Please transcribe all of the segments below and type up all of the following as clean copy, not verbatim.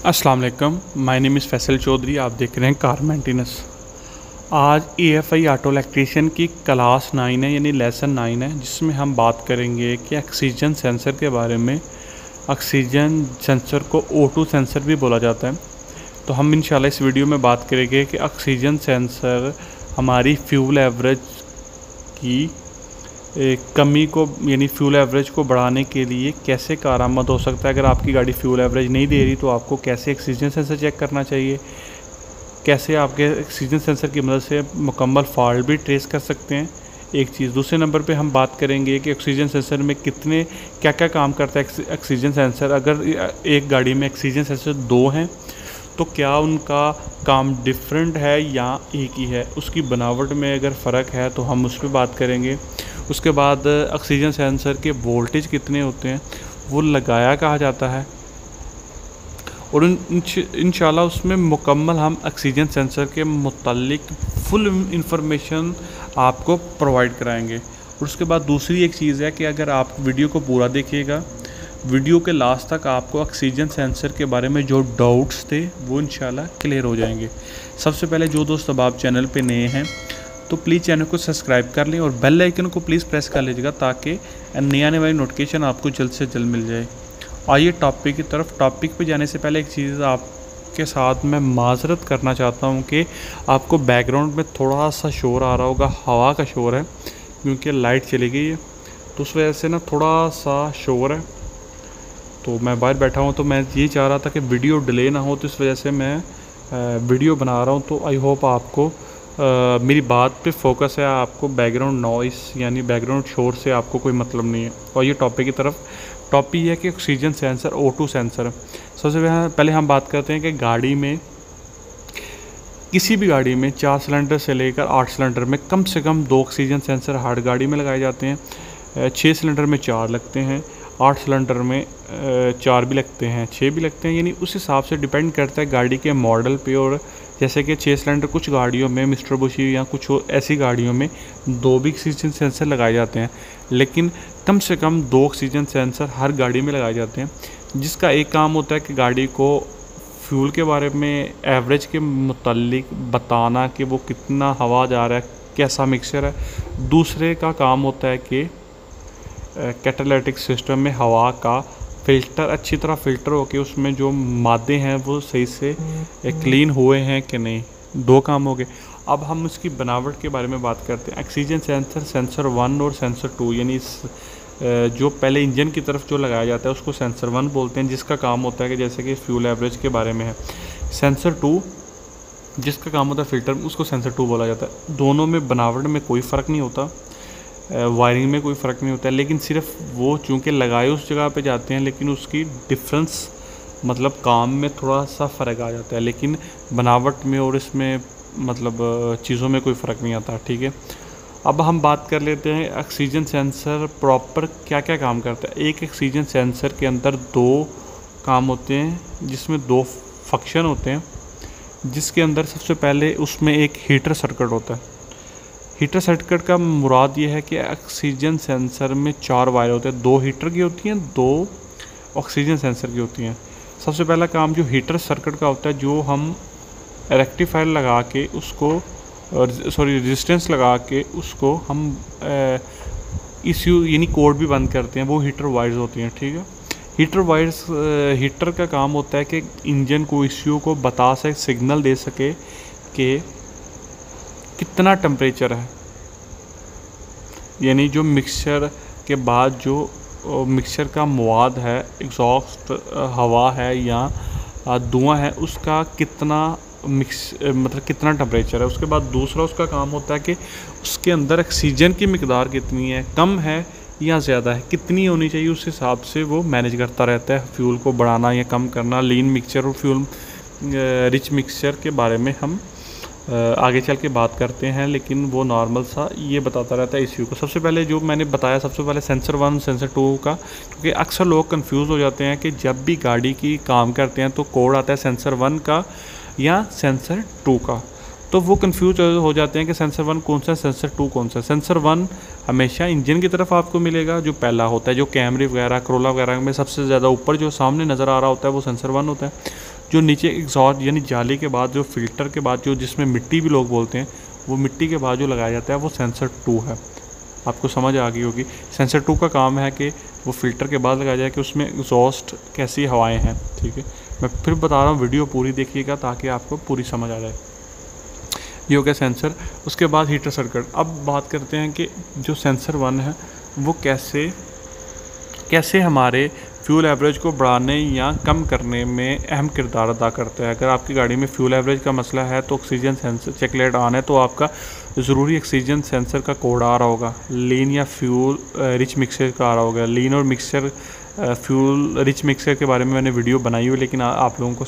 अस्सलाम वालेकुम, my name is Faisal Chaudhry. आप देख रहे हैं कार मेंटेनेंस। आज AFI ऑटो इलेक्ट्रीशियन की क्लास 9 है, यानी लेसन 9 है, जिसमें हम बात करेंगे कि ऑक्सीजन सेंसर के बारे में। ऑक्सीजन सेंसर को O2 सेंसर भी बोला जाता है। तो हम इंशाल्लाह इस वीडियो में बात करेंगे कि ऑक्सीजन सेंसर हमारी फ्यूल एवरेज की कमी को, यानी फ्यूल एवरेज को बढ़ाने के लिए कैसे कारआमद हो सकता है। अगर आपकी गाड़ी फ्यूल एवरेज नहीं दे रही तो आपको कैसे ऑक्सीजन सेंसर चेक करना चाहिए, कैसे आपके ऑक्सीजन सेंसर की मदद से मुकम्मल फॉल्ट भी ट्रेस कर सकते हैं। एक चीज़। दूसरे नंबर पे हम बात करेंगे कि ऑक्सीजन सेंसर में क्या क्या काम करता है ऑक्सीजन सेंसर। अगर एक गाड़ी में ऑक्सीजन सेंसर 2 हैं तो क्या उनका काम डिफरेंट है या एक ही है, उसकी बनावट में अगर फ़र्क है तो हम उस पर बात करेंगे। उसके बाद ऑक्सीजन सेंसर के वोल्टेज कितने होते हैं, वो लगाया कहाँ जाता है, और इंशाल्लाह उसमें मुकम्मल हम ऑक्सीजन सेंसर के मुतालिक फुल इंफॉर्मेशन आपको प्रोवाइड कराएंगे। और उसके बाद दूसरी एक चीज़ है कि अगर आप वीडियो को पूरा देखिएगा, वीडियो के लास्ट तक आपको ऑक्सीजन सेंसर के बारे में जो डाउट्स थे वो इंशाल्लाह क्लियर हो जाएंगे। सबसे पहले जो दोस्त अब आप चैनल पे नए हैं तो प्लीज़ चैनल को सब्सक्राइब कर लें और बेल आइकन को प्लीज़ प्रेस कर लीजिएगा ताकि नई आने वाली नोटिफिकेशन आपको जल्द से जल्द मिल जाए। आइए टॉपिक की तरफ। टॉपिक पे जाने से पहले एक चीज़ आपके साथ मैं माजरत करना चाहता हूँ कि आपको बैकग्राउंड में थोड़ा सा शोर आ रहा होगा, हवा का शोर है, क्योंकि लाइट चली गई है तो उस वजह से ना थोड़ा सा शोर है। तो मैं बाहर बैठा हूँ तो मैं ये चाह रहा था कि वीडियो डिले ना हो, तो इस वजह से मैं वीडियो बना रहा हूँ। तो आई होप आपको मेरी बात पे फोकस है, आपको बैकग्राउंड नॉइस यानी बैकग्राउंड शोर से आपको कोई मतलब नहीं है। और ये टॉपिक की तरफ। टॉपिक है कि ऑक्सीजन सेंसर O2 सेंसर। सबसे पहले हम बात करते हैं कि गाड़ी में, किसी भी गाड़ी में 4 सिलेंडर से लेकर 8 सिलेंडर में कम से कम 2 ऑक्सीजन सेंसर हर गाड़ी में लगाए जाते हैं। 6 सिलेंडर में 4 लगते हैं, 8 सिलेंडर में 4 भी लगते हैं, 6 भी लगते हैं, यानी उस हिसाब से डिपेंड करता है गाड़ी के मॉडल पे। और जैसे कि 6 सिलेंडर कुछ गाड़ियों में, मिस्टर बुशी या कुछ ऐसी गाड़ियों में 2 भी ऑक्सीजन सेंसर लगाए जाते हैं, लेकिन कम से कम 2 ऑक्सीजन सेंसर हर गाड़ी में लगाए जाते हैं, जिसका एक काम होता है कि गाड़ी को फ्यूल के बारे में एवरेज के मुतालिक बताना कि वो कितना हवा जा रहा है, कैसा मिक्सचर है। दूसरे का काम होता है कि कैटालिटिक सिस्टम में हवा का फ़िल्टर अच्छी तरह फ़िल्टर होकर उसमें जो मादे हैं वो सही से क्लीन हुए हैं कि नहीं। 2 काम हो गए। अब हम उसकी बनावट के बारे में बात करते हैं। ऑक्सीजन सेंसर सेंसर 1 और सेंसर 2, यानी जो पहले इंजन की तरफ जो लगाया जाता है उसको सेंसर 1 बोलते हैं, जिसका काम होता है कि जैसे कि फ्यूल एवरेज के बारे में है। सेंसर 2 जिसका काम होता है फ़िल्टर, उसको सेंसर 2 बोला जाता है। दोनों में बनावट में कोई फ़र्क नहीं होता, वायरिंग में कोई फ़र्क नहीं होता है, लेकिन सिर्फ वो चूँकि लगाए उस जगह पे जाते हैं, लेकिन उसकी डिफरेंस मतलब काम में थोड़ा सा फ़र्क आ जाता है, लेकिन बनावट में और इसमें मतलब चीज़ों में कोई फ़र्क नहीं आता। ठीक है। अब हम बात कर लेते हैं ऑक्सीजन सेंसर प्रॉपर क्या क्या काम करता है। एक ऑक्सीजन सेंसर के अंदर 2 काम होते हैं, जिसमें 2 फंक्शन होते हैं, जिसके अंदर सबसे पहले उसमें एक हीटर सर्किट होता है। हीटर सर्किट का मुराद ये है कि ऑक्सीजन सेंसर में 4 वायर होते हैं, 2 हीटर की होती हैं, 2 ऑक्सीजन सेंसर की होती हैं। सबसे पहला काम जो हीटर सर्किट का होता है, जो हम रेक्टिफायर लगा के उसको रेजिस्टेंस लगा के उसको हम इश्यू यानी कोड भी बंद करते हैं, वो हीटर वायर्स होती हैं। ठीक है। हीटर का काम होता है कि इंजन को इश्यू को बता सके, सिग्नल दे सके कि कितना टेम्परेचर है, यानी जो मिक्सचर के बाद जो मिक्सचर का मवाद है, एग्जॉस्ट हवा है या धुआं है, उसका कितना मतलब कितना टेम्परेचर है। उसके बाद दूसरा उसका काम होता है कि उसके अंदर ऑक्सीजन की मिकदार कितनी है, कम है या ज़्यादा है, कितनी होनी चाहिए, उस हिसाब से वो मैनेज करता रहता है फ्यूल को बढ़ाना या कम करना। लीन मिक्सचर और फ्यूल रिच मिक्सचर के बारे में हम आगे चल के बात करते हैं, लेकिन वो नॉर्मल सा ये बताता रहता है इश्यू को। सबसे पहले जो मैंने बताया, सबसे पहले सेंसर 1 सेंसर 2 का, क्योंकि अक्सर लोग कंफ्यूज हो जाते हैं कि जब भी गाड़ी की काम करते हैं तो कोड आता है सेंसर 1 का या सेंसर 2 का, तो वो कंफ्यूज हो जाते हैं कि सेंसर 1 कौन सा, सेंसर 2 कौन सा। सेंसर 1 हमेशा इंजन की तरफ आपको मिलेगा, जो पहला होता है, जो कैमरे वगैरह, करोला वगैरह में सबसे ज़्यादा ऊपर जो सामने नज़र आ रहा होता है वो सेंसर 1 होता है। जो नीचे एग्जॉस्ट यानी जाली के बाद जो फ़िल्टर के बाद जो जिसमें मिट्टी भी लोग बोलते हैं, वो मिट्टी के बाद जो लगाया जाता है वो सेंसर 2 है। आपको समझ आ गई होगी। सेंसर 2 का काम है कि वो फ़िल्टर के बाद लगाया जाए कि उसमें एग्जॉस्ट कैसी हवाएं हैं। ठीक है, मैं फिर बता रहा हूँ, वीडियो पूरी देखिएगा ताकि आपको पूरी समझ आ जाए। ये हो गया सेंसर। उसके बाद हीटर सर्किट। अब बात करते हैं कि जो सेंसर 1 है वो कैसे हमारे फ्यूल एवरेज को बढ़ाने या कम करने में अहम किरदार अदा करता है। अगर आपकी गाड़ी में फ्यूल एवरेज का मसला है तो oxygen sensor check light on है तो आपका ज़रूरी ऑक्सीजन सेंसर का कोड आ रहा होगा। लीन या फ्यूल रिच मिक्सचर का आ रहा होगा। लीन और मिक्सचर फ्यूल रिच मिक्सचर के बारे में मैंने वीडियो बनाई हुई, लेकिन आप लोगों को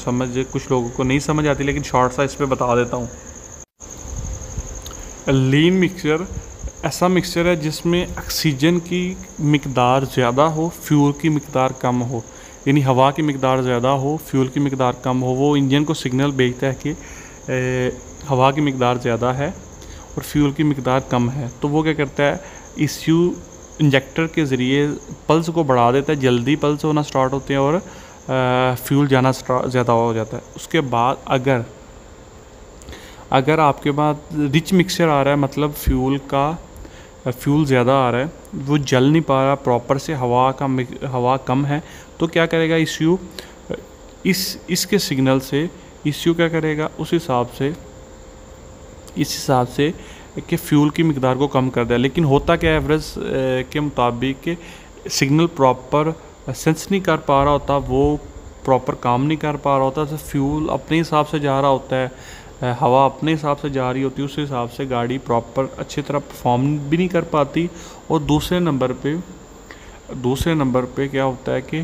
कुछ लोगों को नहीं समझ आती, लेकिन शॉर्ट सा इस पर बता देता हूँ। लीन मिक्सचर ऐसा मिक्सचर है जिसमें ऑक्सीजन की मिकदार ज़्यादा हो, फ्यूल की मिकदार कम हो, यानी हवा की मिकदार ज़्यादा हो, फ्यूल की मिकदार कम हो। वो इंजन को सिग्नल भेजता है कि हवा की मिकदार ज़्यादा है और फ्यूल की मिकदार कम है। तो वो क्या करता है, ECU इंजेक्टर के ज़रिए पल्स को बढ़ा देता है, जल्दी पल्स होना स्टार्ट होते हैं और फ्यूल जाना ज़्यादा हो जाता है। उसके बाद अगर आपके पास रिच मिक्सचर आ रहा है, मतलब फ्यूल ज़्यादा आ रहा है, वो जल नहीं पा रहा प्रॉपर से, हवा कम है, तो क्या करेगा ECU, इसके सिग्नल से ECU क्या करेगा, इस हिसाब से कि फ्यूल की मिकदार को कम कर दिया। लेकिन होता क्या, एवरेज के मुताबिक कि सिग्नल प्रॉपर सेंस नहीं कर पा रहा होता, वो प्रॉपर काम नहीं कर पा रहा होता, तो फ्यूल अपने हिसाब से जा रहा होता है, हवा अपने हिसाब से जा रही होती है, उस हिसाब से गाड़ी प्रॉपर अच्छी तरह परफॉर्म भी नहीं कर पाती। और दूसरे नंबर पे क्या होता है कि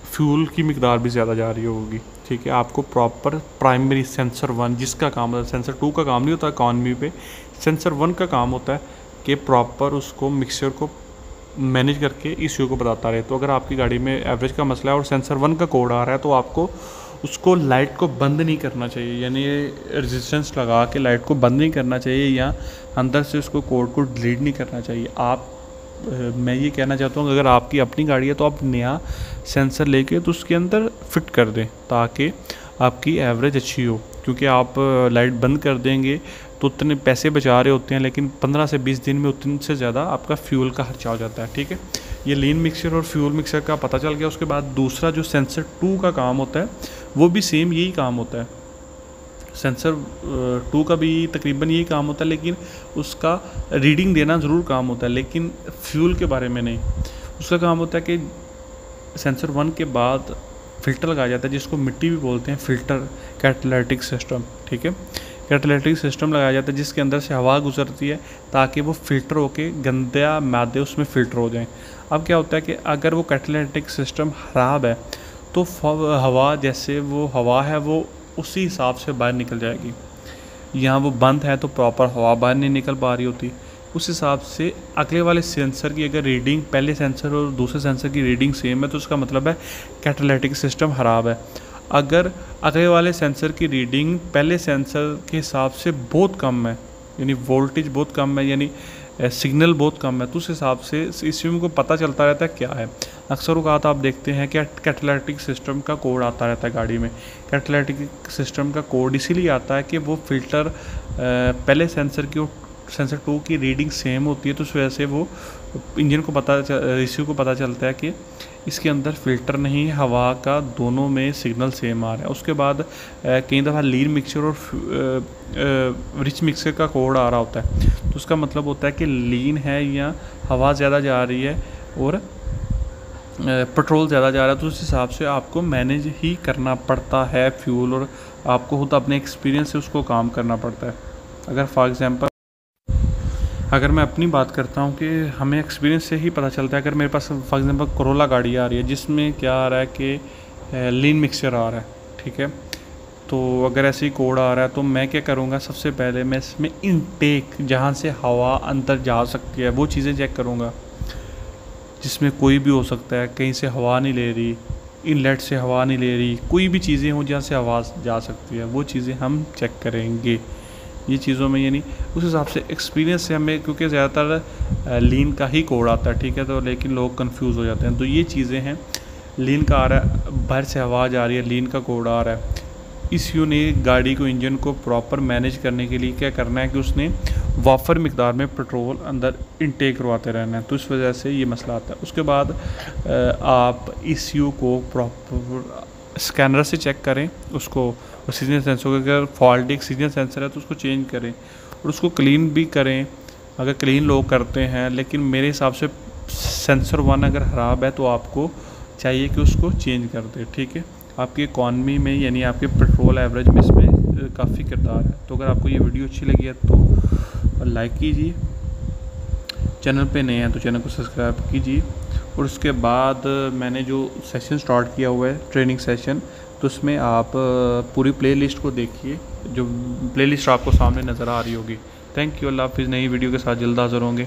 फ्यूल की मिकदार भी ज़्यादा जा रही होगी। ठीक है, आपको प्रॉपर प्राइमरी सेंसर 1 जिसका काम होता है, सेंसर 2 का काम नहीं होता इकॉनमी पे, सेंसर 1 का काम होता है कि प्रॉपर उसको मिक्सचर को मैनेज करके ECU को बताता रहे। तो अगर आपकी गाड़ी में एवरेज का मसला है और सेंसर 1 का कोड आ रहा है तो आपको उसको लाइट को बंद नहीं करना चाहिए, यानी रेजिस्टेंस लगा के लाइट को बंद नहीं करना चाहिए या अंदर से उसको कोड को डिलीट नहीं करना चाहिए। मैं ये कहना चाहता हूँ, अगर आपकी अपनी गाड़ी है तो आप नया सेंसर लेके तो उसके अंदर फिट कर दें ताकि आपकी एवरेज अच्छी हो। क्योंकि आप लाइट बंद कर देंगे तो उतने पैसे बचा रहे होते हैं, लेकिन 15 से 20 दिन में उतने से ज़्यादा आपका फ्यूल का खर्चा हो जाता है। ठीक है, ये लीन मिक्सचर और फ्यूल मिक्सचर का पता चल गया। उसके बाद दूसरा जो सेंसर 2 का काम होता है वो भी सेम यही काम होता है। सेंसर 2 का भी तकरीबन यही काम होता है, लेकिन उसका रीडिंग देना ज़रूर काम होता है, लेकिन फ्यूल के बारे में नहीं। उसका काम होता है कि सेंसर 1 के बाद फ़िल्टर लगाया जाता है, जिसको मिट्टी भी बोलते हैं, फ़िल्टर कैटालिटिक सिस्टम। ठीक है, कैटालिटिक सिस्टम लगाया जाता है जिसके अंदर से हवा गुजरती है ताकि वो फ़िल्टर होके गंदा मादे उसमें फ़िल्टर हो जाएं। अब क्या होता है कि अगर वो कैटालिटिक सिस्टम ख़राब है तो हवा, जैसे वो हवा है वो उसी हिसाब से बाहर निकल जाएगी। यहाँ वो बंद है तो प्रॉपर हवा बाहर नहीं निकल पा रही होती। उस हिसाब से अगले वाले सेंसर की अगर रीडिंग, पहले सेंसर और दूसरे सेंसर की रीडिंग सेम है तो उसका मतलब है कैटालिटिक सिस्टम ख़राब है। अगर अगले वाले सेंसर की रीडिंग पहले सेंसर के हिसाब से बहुत कम है, यानी वोल्टेज बहुत कम है, यानी सिग्नल बहुत कम है, तो उस हिसाब से ECU को पता चलता रहता है क्या है। अक्सर औक़ात आप देखते हैं कि कैटालिटिक सिस्टम का कोड आता रहता है गाड़ी में। कैटालिटिक सिस्टम का कोड इसीलिए आता है कि वो फ़िल्टर पहले सेंसर 2 की रीडिंग सेम होती है, तो उस वजह से वो इंजन को ECU को पता चलता है कि इसके अंदर फ़िल्टर नहीं है, हवा का दोनों में सिग्नल सेम आ रहा है। उसके बाद कई दफ़ा लीन मिक्सचर और रिच मिक्सचर का कोड आ रहा होता है, तो उसका मतलब होता है कि लीन है या हवा ज़्यादा जा रही है और पेट्रोल ज़्यादा जा रहा है, तो उस हिसाब से आपको मैनेज ही करना पड़ता है फ्यूल, और आपको खुद अपने एक्सपीरियंस से उसको काम करना पड़ता है। अगर फॉर एग्ज़ाम्पल अगर मैं अपनी बात करता हूँ कि हमें एक्सपीरियंस से ही पता चलता है। अगर मेरे पास फॉर एग्ज़ाम्पल कोरोला गाड़ी आ रही है जिसमें क्या आ रहा है कि लीन मिक्सचर आ रहा है, ठीक है, तो अगर ऐसे ही कोड आ रहा है तो मैं क्या करूँगा, सबसे पहले मैं इसमें इनटेक, जहाँ से हवा अंदर जा सकती है, वो चीज़ें चेक करूँगा, जिसमें कोई भी हो सकता है, कहीं से हवा नहीं ले रही, इनलेट से हवा नहीं ले रही, कोई भी चीज़ें हों जहाँ से हवा जा सकती है, वो चीज़ें हम चेक करेंगे। ये चीज़ों में यानी उस हिसाब से एक्सपीरियंस से हमें, क्योंकि ज़्यादातर लीन का ही कोड आता है, ठीक है, तो लेकिन लोग कंफ्यूज हो जाते हैं। तो ये चीज़ें हैं, लीन का आ रहा है, बाहर से आवाज़ आ रही है, लीन का कोड आ रहा है। ECU ने गाड़ी को, इंजन को प्रॉपर मैनेज करने के लिए क्या करना है कि उसने वाफर मिकदार में पेट्रोल अंदर इनटेक करवाते रहना है, तो इस वजह से ये मसला आता है। उसके बाद आप ECU को प्रॉपर स्कैनर से चेक करें, उसको ऑक्सीजन सेंसर, अगर फॉल्टी ऑक्सीजन सेंसर है तो उसको चेंज करें और उसको क्लीन भी करें अगर क्लीन लोग करते हैं। लेकिन मेरे हिसाब से सेंसर 1 अगर ख़राब है तो आपको चाहिए कि उसको चेंज कर दे, ठीक है। आपकी इकॉनमी में यानी आपके पेट्रोल एवरेज में इसमें काफ़ी किरदार है। तो अगर आपको ये वीडियो अच्छी लगी है तो लाइक कीजिए, चैनल पे नए हैं तो चैनल को सब्सक्राइब कीजिए। और उसके बाद मैंने जो सेशन स्टार्ट किया हुआ है ट्रेनिंग सेशन, तो उसमें आप पूरी प्लेलिस्ट को देखिए, जो प्लेलिस्ट आपको सामने नज़र आ रही होगी। थैंक यू, अल्लाह हाफिज़। नई वीडियो के साथ जल्द हाज़िर होंगे।